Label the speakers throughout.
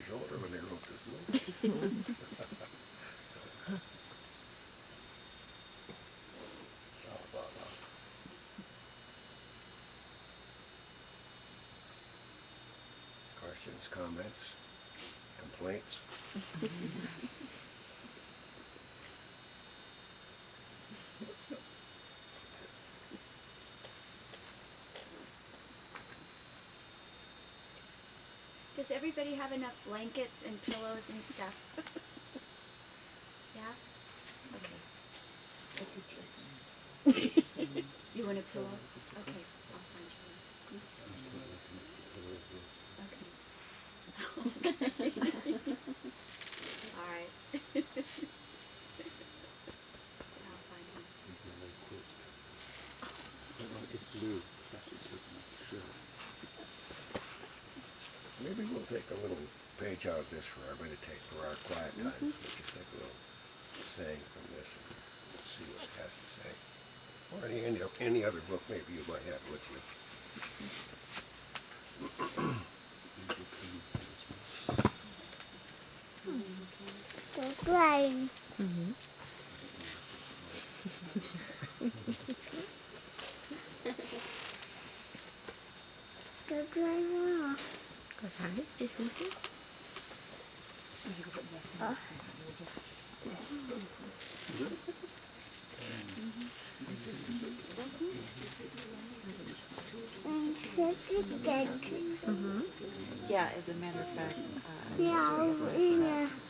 Speaker 1: Shoulder when they wrote this movie. So, questions, comments, complaints?
Speaker 2: Does everybody have enough blankets and pillows and stuff? Yeah? Okay. You want a pillow? Okay, I'll find you one. Okay. All right. I'll find one.
Speaker 1: Maybe we'll take a little page out of this for our meditate, for our quiet times. We'll just take a little saying from this and see what it has to say. Or any other book maybe you might have with you.
Speaker 3: Flying.
Speaker 4: Yeah, as a matter of fact,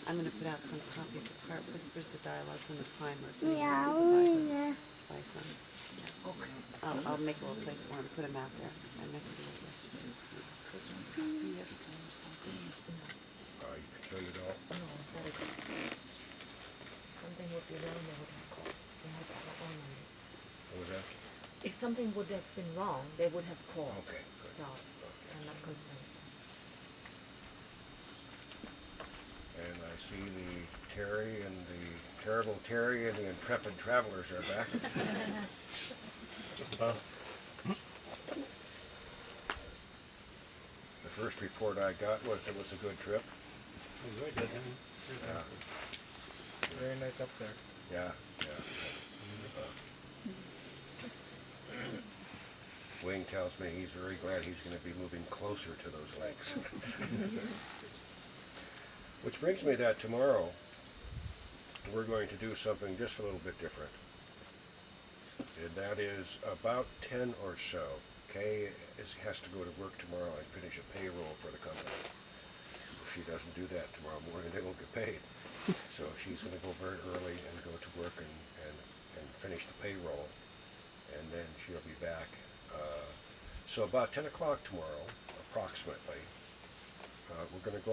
Speaker 4: I'm going to put out some copies of Heart Whispers, the Dialogues, and the Primer. By some. Yeah. I'll make a little place for them, put them out there. I meant to do it yesterday.
Speaker 1: You can turn it off.
Speaker 5: Something would be wrong, they would have called. They had our own numbers.
Speaker 1: What was that?
Speaker 5: If something would have been wrong, they would have called.
Speaker 1: Okay, good.
Speaker 5: So I'm not concerned.
Speaker 1: And I see the Terry and the terrible Terry and the intrepid travelers are back.
Speaker 6: Just about.
Speaker 1: The first report I got was it was a good trip.
Speaker 6: Very good.
Speaker 1: Yeah,
Speaker 6: Very nice up there.
Speaker 1: yeah. Wayne tells me he's very glad he's going to be moving closer to those lakes. Which brings me that tomorrow we're going to do something just a little bit different. And that is about 10 or so. Kaye has to go to work tomorrow and finish a payroll for the company. If she doesn't do that tomorrow morning, they won't get paid. So she's going to go very early and go to work and finish the payroll. And then she'll be back. So about 10 o'clock tomorrow, approximately, we're going to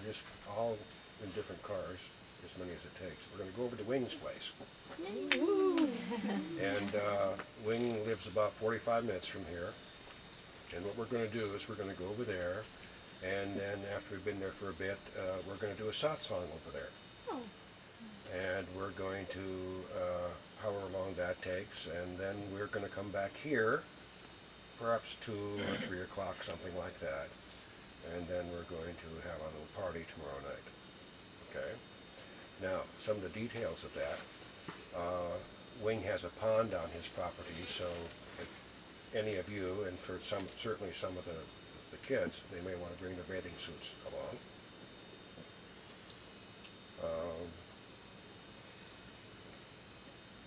Speaker 1: just all in different cars, as many as it takes. We're going to go over to Wing's place. And Wing lives about 45 minutes from here. And what we're going to do is we're going to go over there, and then after we've been there for a bit, we're going to do a satsang over there.
Speaker 2: Oh.
Speaker 1: And we're going to, however long that takes, and then we're going to come back here, perhaps 2 or 3 o'clock, something like that. And then we're going to have a little party tomorrow night. Okay? Now, some of the details of that. Wing has a pond on his property, so if any of you, and for certainly some of the kids, they may want to bring their bathing suits along.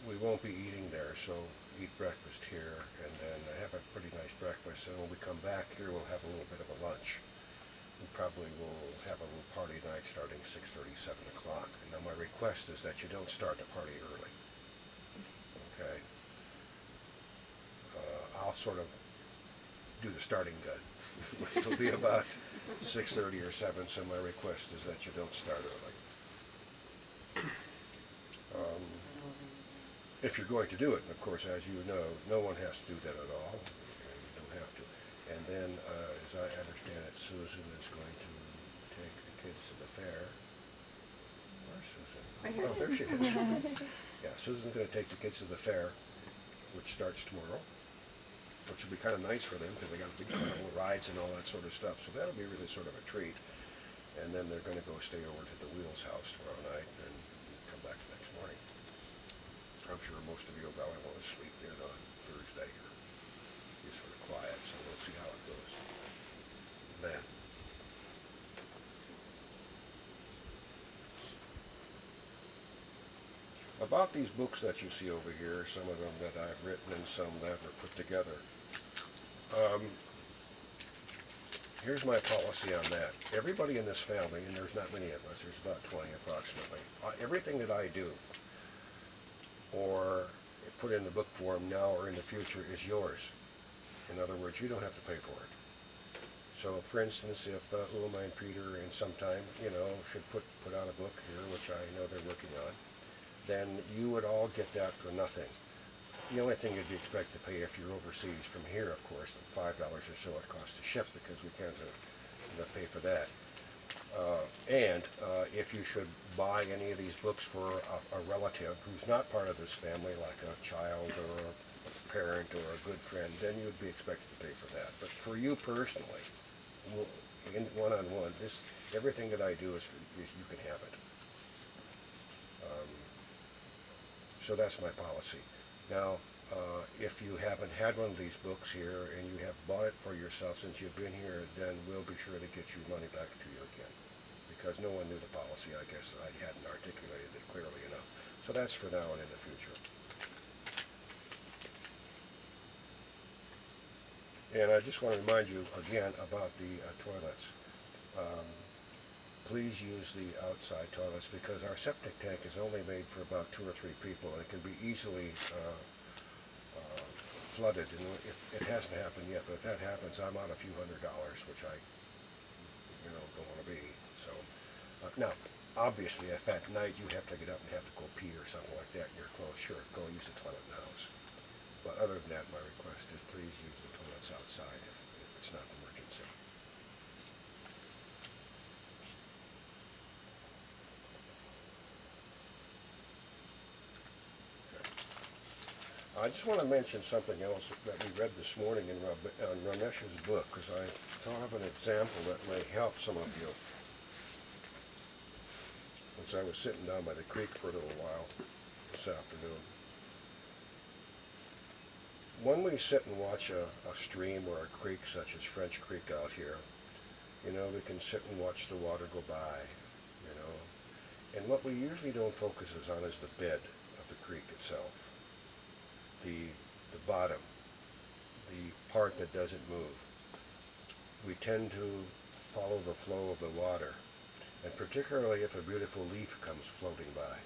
Speaker 1: We won't be eating there, so eat breakfast here, and then have a pretty nice breakfast, and when we come back here, we'll have a little bit of a lunch. We probably will have a little party night starting 6:30, 7 o'clock. And now my request is that you don't start the party early. Okay? I'll sort of do the starting gun. It'll be about 6:30 or 7, so my request is that you don't start early. If you're going to do it, and of course, as you know, no one has to do that at all. You don't have to. And then, as I understand it, Susan is going to take the kids to the fair. Where's Susan? Oh, there she is. Yeah, Susan's going to take the kids to the fair, which starts tomorrow, which will be kind of nice for them because they got big carnival rides and all that sort of stuff. So that'll be really sort of a treat. and then they're going to go stay over to the Wheels house tomorrow night and come back the next morning. I'm sure most of you will probably want to sleep in on Thursday or be sort of quiet, so we'll see how it goes then. About these books that you see over here, some of them that I've written and some that were put together. Here's my policy on that. Everybody in this family, and there's not many of us, there's about 20 approximately, everything that I do or put in the book form now or in the future is yours. In other words, you don't have to pay for it. So, for instance, if Uma and Peter in some time, should put out a book here, which I know they're working on, then you would all get that for nothing. The only thing you'd be expected to pay if you're overseas from here, of course, $5 or so it costs to ship, because we can't pay for that. If you should buy any of these books for a relative who's not part of this family, like a child or a parent or a good friend, then you'd be expected to pay for that. But for you personally, in one-on-one, everything that I do is you can have it. So that's my policy. Now, if you haven't had one of these books here and you have bought it for yourself since you've been here, then we'll be sure to get your money back to you again. Because no one knew the policy, I guess I hadn't articulated it clearly enough. So that's for now and in the future. And I just want to remind you again about the toilets. Please use the outside toilets, because our septic tank is only made for about 2 or 3 people, and it can be easily flooded. And if it hasn't happened yet, but if that happens, I'm out a few $100s, which I don't want to be. So now, obviously, if at night you have to get up and have to go pee or something like that in your clothes, sure, go use the toilet in the house. But other than that, my request is please use the toilets outside if it's not an emergency. I just want to mention something else that we read this morning in Ramesh's book, because I thought of an example that may help some of you. As I was sitting down by the creek for a little while this afternoon. When we sit and watch a stream or a creek such as French Creek out here, we can sit and watch the water go by, and what we usually don't focus on is the bed of the creek itself. The bottom, the part that doesn't move. We tend to follow the flow of the water, and particularly if a beautiful leaf comes floating by,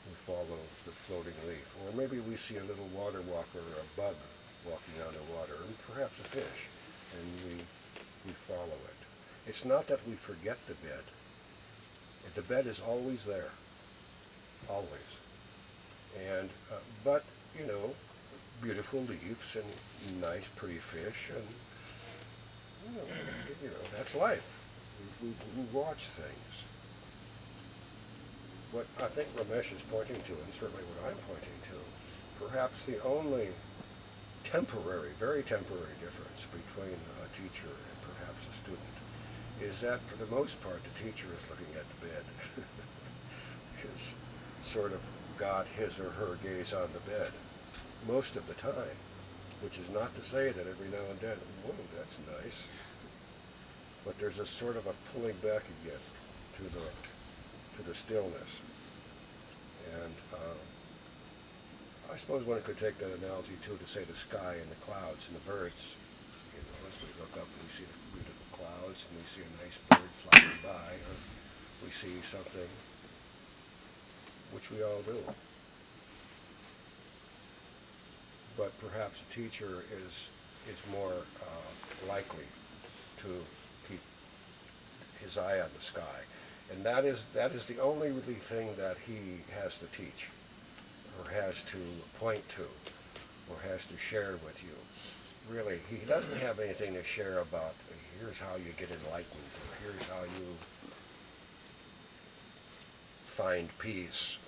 Speaker 1: we follow the floating leaf. Or maybe we see a little water walker or a bug walking on the water, and perhaps a fish, and we follow it. It's not that we forget the bed. The bed is always there, always. And, but, beautiful leaves and nice, pretty fish, and, that's life. We watch things. What I think Ramesh is pointing to, and certainly what I'm pointing to, perhaps the only temporary, very temporary difference between a teacher and perhaps a student is that for the most part the teacher is looking at the bed. Is sort of got his or her gaze on the bed most of the time, which is not to say that every now and then, whoa, that's nice, but there's a sort of a pulling back again to the stillness. And I suppose one could take that analogy too to say the sky and the clouds and the birds. As we look up and we see the beautiful clouds and we see a nice bird flying by, or we see something, which we all do. But perhaps a teacher is more likely to keep his eye on the sky. And that is the only really thing that he has to teach, or has to point to, or has to share with you. Really, he doesn't have anything to share about, here's how you get enlightened, or here's how you find peace,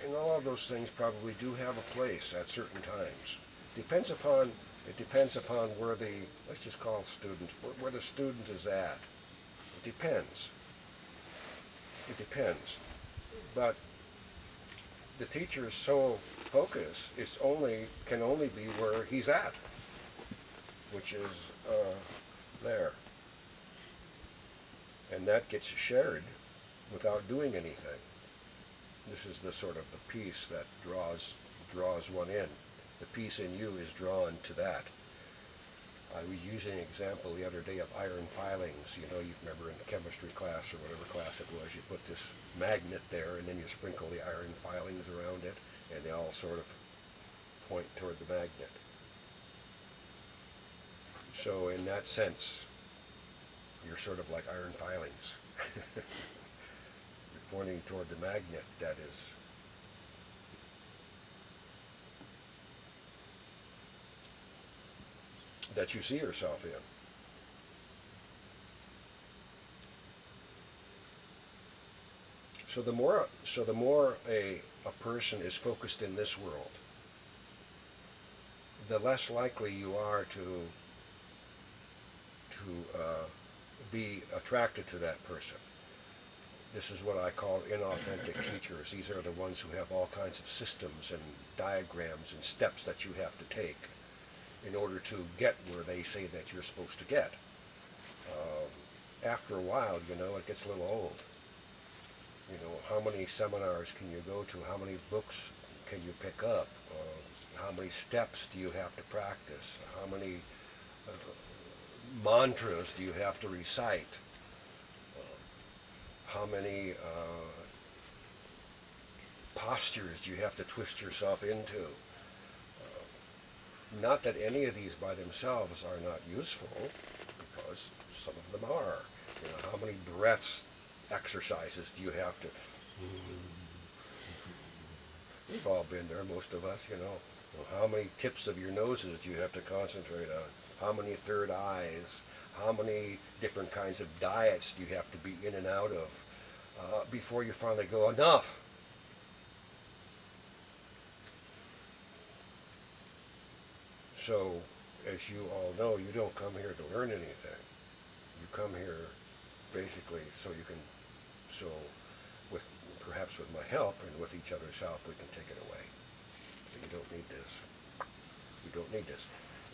Speaker 1: and all of those things probably do have a place at certain times. It depends upon where let's just call students, where the student is at depends. It depends. But the teacher's sole focus can only be where he's at, which is there. And that gets shared without doing anything. This is the sort of the piece that draws one in. The piece in you is drawn to that. I was using an example the other day of iron filings. You know, you remember in the chemistry class or whatever class it was, you put this magnet there and then you sprinkle the iron filings around it and they all sort of point toward the magnet. So in that sense, you're sort of like iron filings. You're pointing toward the magnet that is that you see yourself in. So the more a person is focused in this world, the less likely you are to be attracted to that person. This is what I call inauthentic teachers. These are the ones who have all kinds of systems and diagrams and steps that you have to take in order to get where they say that you're supposed to get. After a while, you know, it gets a little old. You know, how many seminars can you go to? How many books can you pick up? How many steps do you have to practice? How many mantras do you have to recite? How many postures do you have to twist yourself into? Not that any of these by themselves are not useful, because some of them are. You know, how many breaths exercises do you have to? We've all been there, most of us, you know. How many tips of your noses do you have to concentrate on? How many third eyes? How many different kinds of diets do you have to be in and out of before you finally go, enough? So, as you all know, you don't come here to learn anything. You come here basically so you can, perhaps with my help and with each other's help, we can take it away. So you don't need this. You don't need this.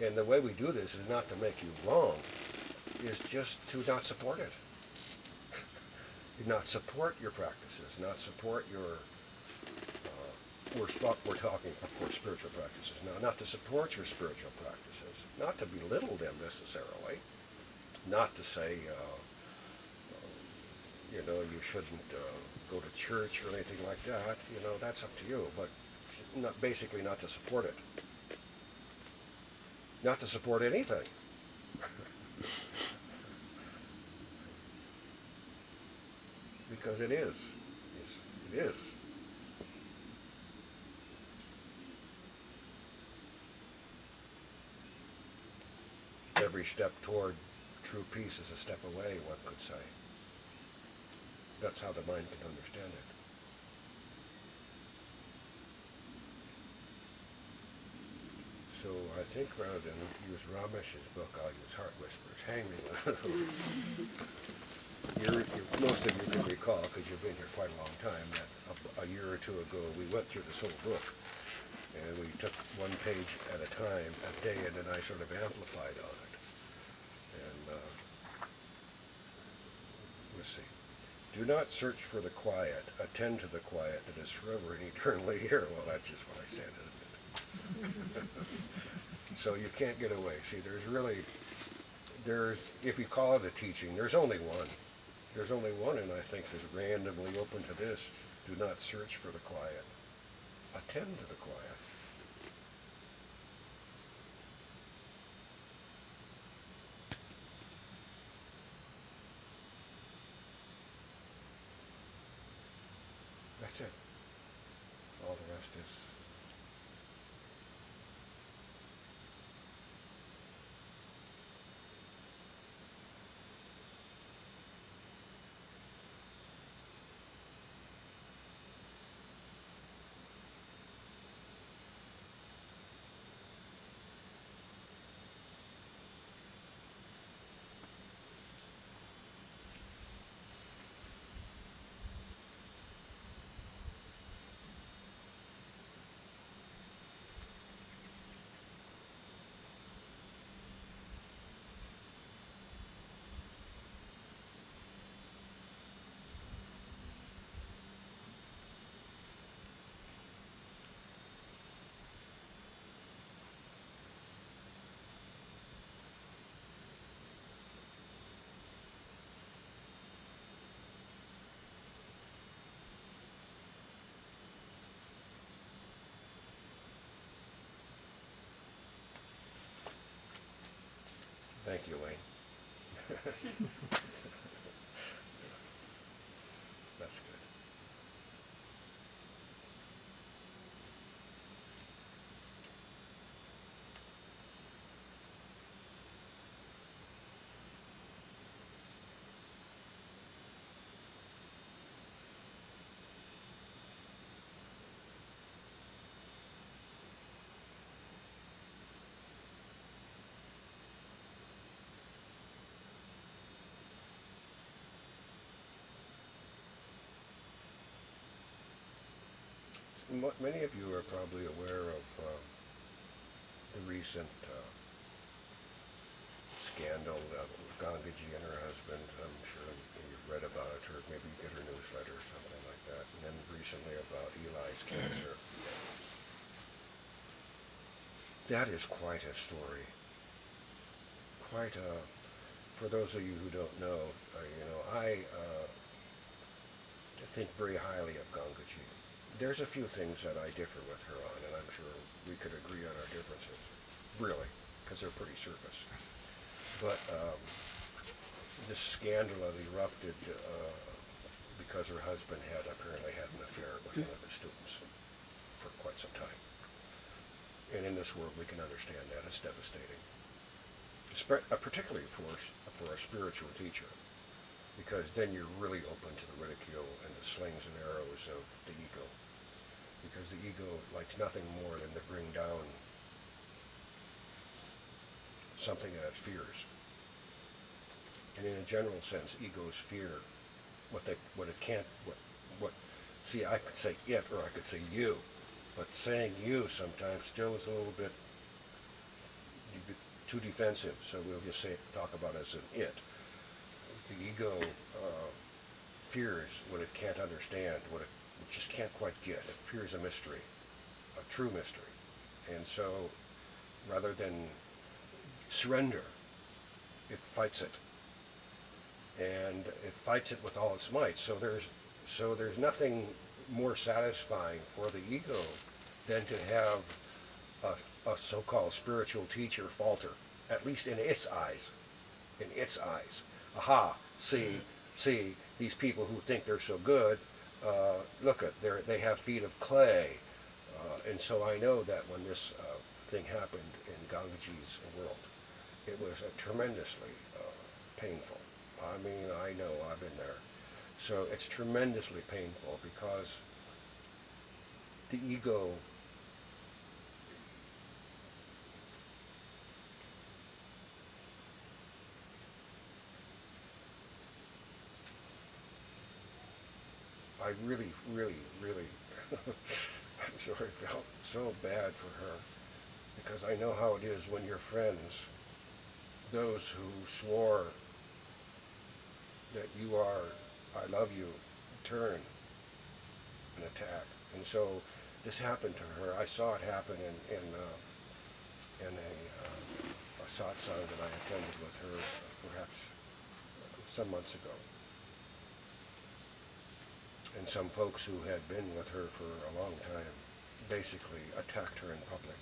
Speaker 1: And the way we do this is not to make you wrong, is just to not support it. Not support your practices, not support your, we're talking, of course, spiritual practices now, not to support your spiritual practices, not to belittle them necessarily, not to say, you know, you shouldn't go to church or anything like that, you know, that's up to you, but basically not to support it. Not to support anything. Because it is. It is. Every step toward true peace is a step away, one could say. That's how the mind can understand it. So I think rather than use Ramesh's book, I'll use Heart Whispers. Hang me. Most of you can recall, because you've been here quite a long time, that a year or two ago we went through this whole book. And we took one page at a time, a day, and then I sort of amplified on it. And let's see. Do not search for the quiet. Attend to the quiet that is forever and eternally here. Well, that's just what I said, isn't it? So you can't get away. See, if you call it a teaching, there's only one. There's only one, and I think that's randomly open to this. Do not search for the quiet. Attend to the quiet. That's it. All the rest is That's good. Many of you are probably aware of the recent scandal of Gangaji and her husband. I'm sure you've read about it, or maybe you get her newsletter or something like that. And then recently about Eli's cancer. That is quite a story. Quite a. For those of you who don't know, I think very highly of Gangaji. There's a few things that I differ with her on, and I'm sure we could agree on our differences, really, because they're pretty surface. But this scandal that erupted because her husband apparently had an affair with one of his students for quite some time. And in this world, we can understand that. It's devastating, particularly for a spiritual teacher, because then you're really open to the ridicule and the slings and arrows of the ego. Because the ego likes nothing more than to bring down something that it fears. And in a general sense, egos fear what it can't, see, I could say it or I could say you, but saying you sometimes still is a little bit too defensive, so we'll just talk about it as an it. The ego fears what it can't understand, what it just can't quite get. It fears a mystery, a true mystery. And so, rather than surrender, it fights it. And it fights it with all its might. So there's nothing more satisfying for the ego than to have a so-called spiritual teacher falter, at least in its eyes. In its eyes. Aha, see, these people who think they're so good, look at, they have feet of clay. And so I know that when this thing happened in Gangaji's world, it was tremendously painful. I mean, I know, I've been there. So it's tremendously painful because the ego I really, I'm sorry, felt so bad for her, because I know how it is when your friends, those who swore that you are, I love you, turn and attack. And so this happened to her. I saw it happen in a satsang that I attended with her perhaps some months ago. And some folks who had been with her for a long time basically attacked her in public.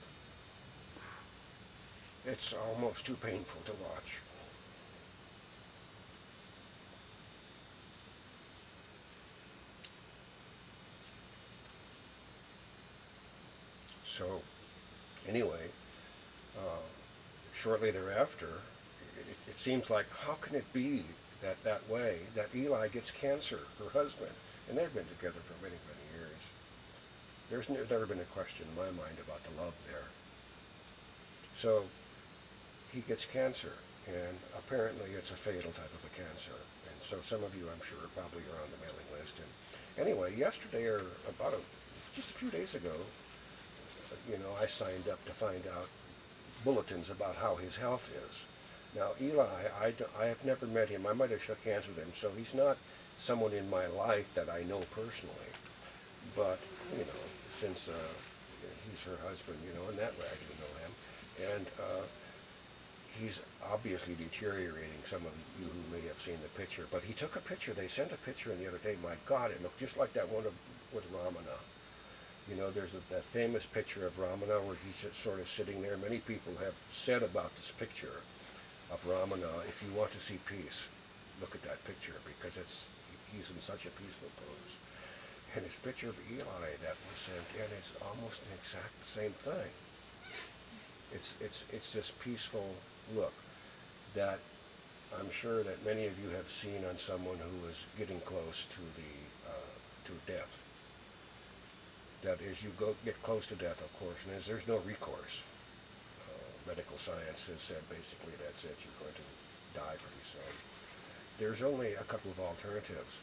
Speaker 1: It's almost too painful to watch. So, anyway, shortly thereafter, it seems like, how can it be that way, that Eli gets cancer, her husband, and they've been together for many, many years. There's never been a question in my mind about the love there. So, he gets cancer, and apparently it's a fatal type of a cancer. And so some of you, I'm sure, probably are on the mailing list. And anyway, yesterday, or just a few days ago, I signed up to find out bulletins about how his health is. Now, Eli, I have never met him. I might have shook hands with him, so he's not someone in my life that I know personally. But, since he's her husband, in that way I do know him. And he's obviously deteriorating. Some of you who may have seen the picture. But he took a picture. They sent a picture in the other day. My God, it looked just like that one with Ramana. There's that famous picture of Ramana where he's just sort of sitting there. Many people have said about this picture of Ramana. If you want to see peace, look at that picture, because he's in such a peaceful pose. And his picture of Eli that was sent in is almost the exact same thing. It's this peaceful look that I'm sure that many of you have seen on someone who is getting close to death. That as you get close to death, of course, and there's no recourse. Medical science has said basically that's it, you're going to die pretty soon. There's only a couple of alternatives.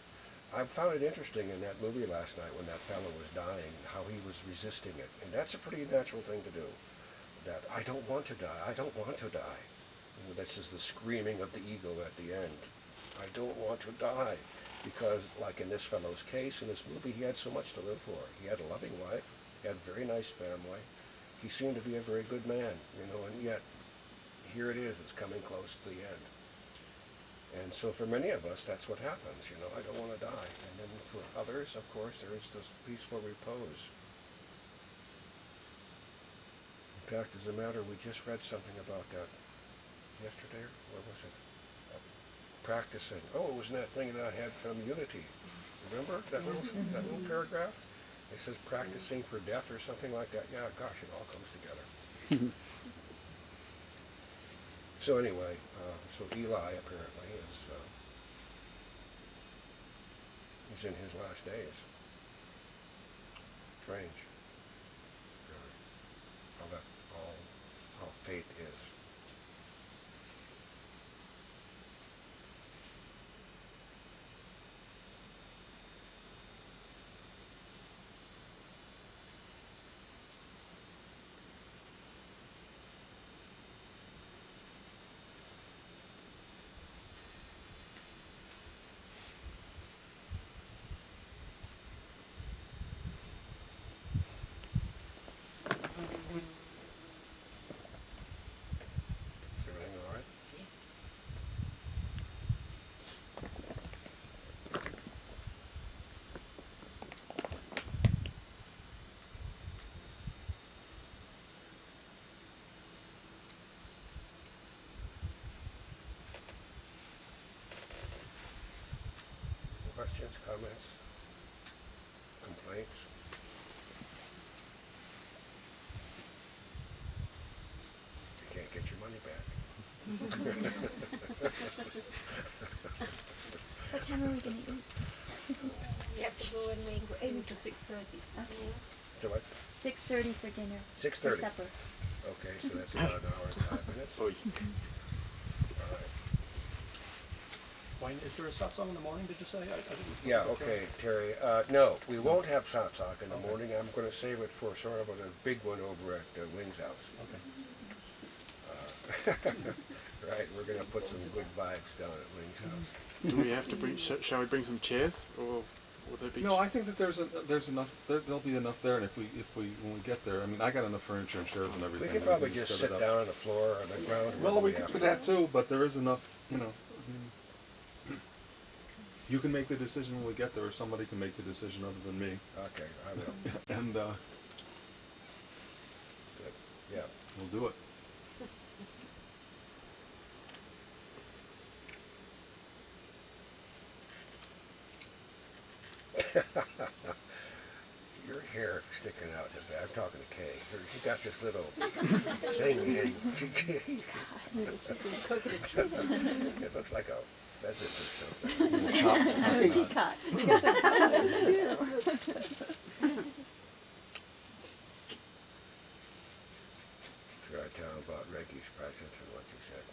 Speaker 1: I found it interesting in that movie last night when that fellow was dying, how he was resisting it. And that's a pretty natural thing to do. That, I don't want to die, I don't want to die. You know, this is the screaming of the ego at the end. I don't want to die. Because, like in this fellow's case, in this movie, he had so much to live for. He had a loving wife, he had a very nice family. He seemed to be a very good man, you know, and yet, here it is, it's coming close to the end. And so for many of us, that's what happens, you know, I don't want to die. And then for others, of course, there is this peaceful repose. In fact, as a matter, we just read something about that yesterday, or where was it? Practicing. Oh, it was in that thing that I had from Unity. Remember that little paragraph? It says practicing for death or something like that. Yeah, gosh, it all comes together. So anyway, so Eli apparently is he's in his last days. Strange. How fate is. Everything all right? Questions, comments, complaints? You can't get your money back.
Speaker 2: What time are we going to eat?
Speaker 5: You have to go and make
Speaker 2: We're aiming for 6:30. Okay.
Speaker 1: So what?
Speaker 2: 6:30 for dinner.
Speaker 1: 6:30.
Speaker 2: For supper.
Speaker 1: Okay, so that's about an hour and 5 minutes. All right.
Speaker 6: Wayne, is there a satsang in the morning, did you say? I didn't.
Speaker 1: Yeah, okay, Terry. No, we won't have satsang in the morning. I'm going to save it for sort of a big one over at Wing's house.
Speaker 6: Okay.
Speaker 1: Right, we're going to put some good vibes down at Wing's house.
Speaker 3: Do we have to bring? Shall we bring some chairs, or would there be?
Speaker 7: No, I think that there's enough. There'll be enough there, and if we when we get there, I mean, I got enough furniture and chairs and everything.
Speaker 1: We could probably just sit down on the floor or the ground.
Speaker 7: Well, we could for that too, but there is enough. You know, you can make the decision when we get there, or somebody can make the decision other than me.
Speaker 1: Okay, I will.
Speaker 7: And
Speaker 1: Good. Yeah.
Speaker 7: we'll do it.
Speaker 1: Your hair sticking out in the back. I'm talking to Kaye. She got this little thing. It looks like a pheasant or something.
Speaker 2: I'm a peacock.
Speaker 1: Should I tell him about Regi's present and what she said?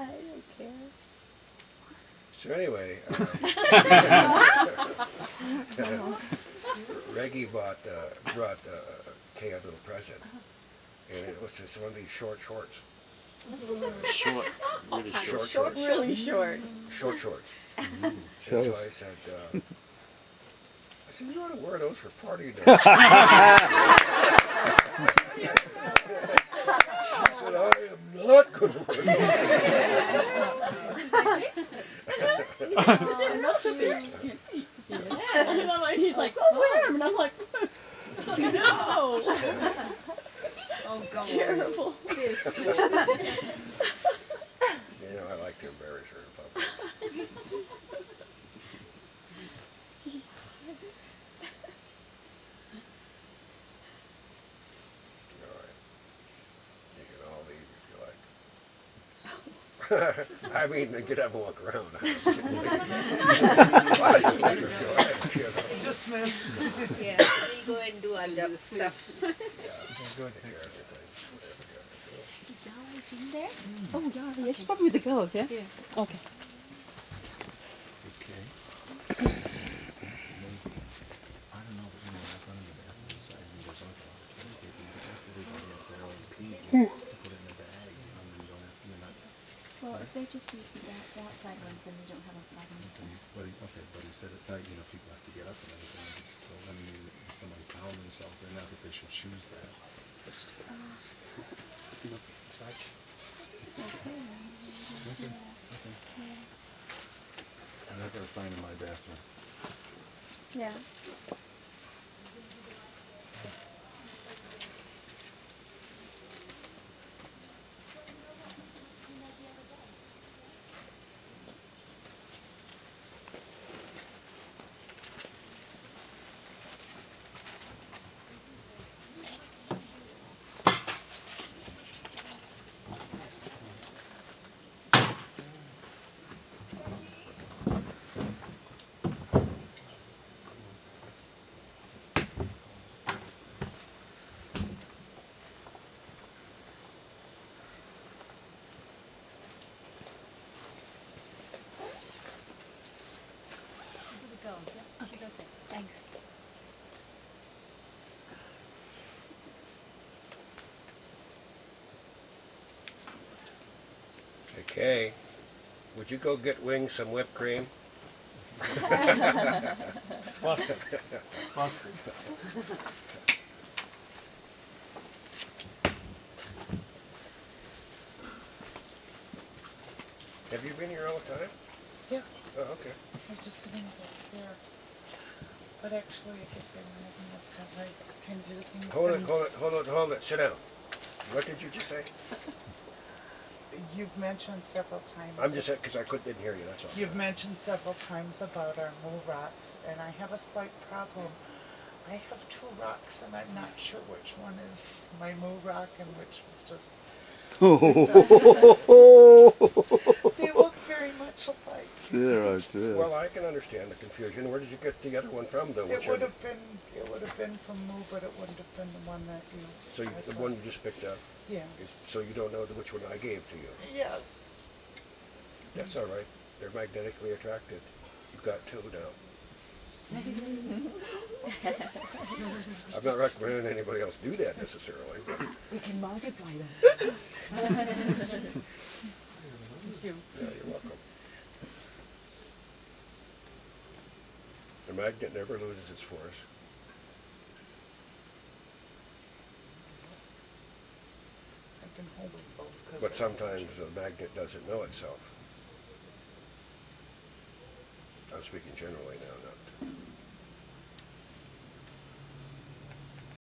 Speaker 2: I don't care.
Speaker 1: So anyway, Regi brought Kaye a little present, and it was just one of these short shorts.
Speaker 3: Short, really short.
Speaker 1: Short shorts.
Speaker 2: Really short.
Speaker 1: Short shorts. And so I said, you ought to wear those for party day. She said, I am not going to wear those.
Speaker 2: And I'm like, he's like, oh, wear 'em. And I'm like, no.
Speaker 5: Oh, God.
Speaker 2: Terrible.
Speaker 5: This
Speaker 1: You know, I like to embarrass her in public. All right. You can all leave if you like. I mean, get up and walk around.
Speaker 5: Just missed.
Speaker 8: Yeah, we go and do our job stuff.
Speaker 2: Is in there? Oh yeah, yeah. She's probably with the girls, yeah.
Speaker 8: Yeah.
Speaker 2: Okay.
Speaker 7: Okay. I don't know, but you know, I've gone in the bathroom inside and there's also a lot of toilet paper. You can ask everybody if they're all pee to put it in a bag. You don't have, you're not.
Speaker 2: Well, if they just use the outside ones, then we don't have a problem.
Speaker 7: But he said at night, you know, people have to get up and everything. And it's still, I mean, if somebody found themselves there, not that they should choose that. Okay. And I've got a sign in my bathroom.
Speaker 2: Yeah. Thanks.
Speaker 1: Okay. Would you go get Wings some whipped cream?
Speaker 7: Busted.
Speaker 1: Have you been here all the time?
Speaker 5: Yeah,
Speaker 1: Oh, okay.
Speaker 5: I was just sitting back there. But actually, I guess I don't have enough because I can do things.
Speaker 1: Hold it. Sit down. What did you just say?
Speaker 5: You've mentioned several times.
Speaker 1: I'm just, because I didn't hear you, that's all.
Speaker 5: You've mentioned several times about our moo rocks, and I have a slight problem. I have 2 rocks, and I'm not sure which one is my moo rock and which was just. They look very much alike.
Speaker 1: Well, I can understand the confusion. Where did you get the other one from, though?
Speaker 5: It would have been from moo, but it wouldn't have been the one that you.
Speaker 1: So the one you just picked up?
Speaker 5: Yeah.
Speaker 1: So you don't know which one I gave to you?
Speaker 5: Yes.
Speaker 1: That's all right. They're magnetically attracted. You've got 2 now. I'm not recommending anybody else do that necessarily. But
Speaker 5: We can multiply them.
Speaker 1: yeah, you're welcome. The magnet never loses its force.
Speaker 5: I've been holding both.
Speaker 1: But sometimes the magnet doesn't know itself. I'm speaking generally now, not